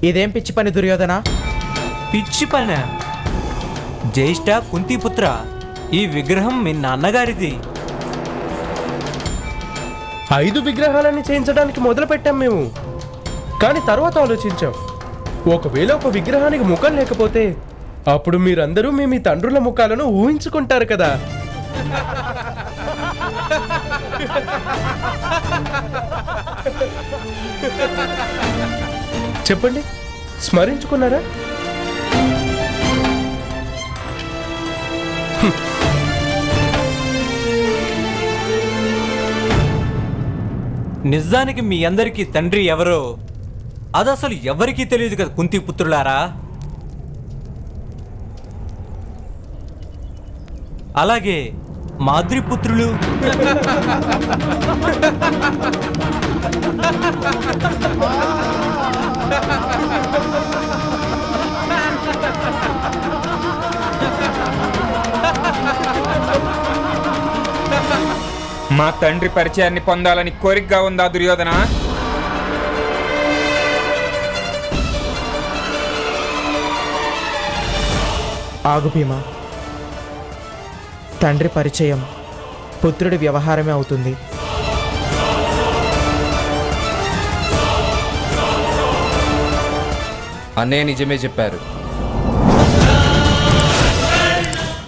ఇదేం పిచ్చి పని దుర్యోధన? పిచ్చి పని? జ్యేష్ఠ కుంతిపుత్ర, ఈ విగ్రహం మీ నాన్నగారిది. 5 విగ్రహాలని చేయించడానికి మొదలు పెట్టాం మేము, కానీ తర్వాత ఆలోచించాం, ఒకవేళ ఒక విగ్రహానికి ముఖం లేకపోతే అప్పుడు మీరందరూ మీ తండ్రుల ముఖాలను ఊహించుకుంటారు కదా. చెప్పండి, స్మరించుకున్నారా? నిజానికి మీ అందరికీ తండ్రి ఎవరో అదసలు ఎవరికీ తెలియదు కదా కుంతిపుత్రులారా. అలాగే మాద్రిపుత్రులు మా తండ్రి పరిచయాన్ని పొందాలని కోరికగా ఉందా దుర్యోధన? ఆగు భీమా, తండ్రి పరిచయం పుత్రుడి వ్యవహారమే అవుతుంది. అన్నయ్య నిజమే చెప్పారు.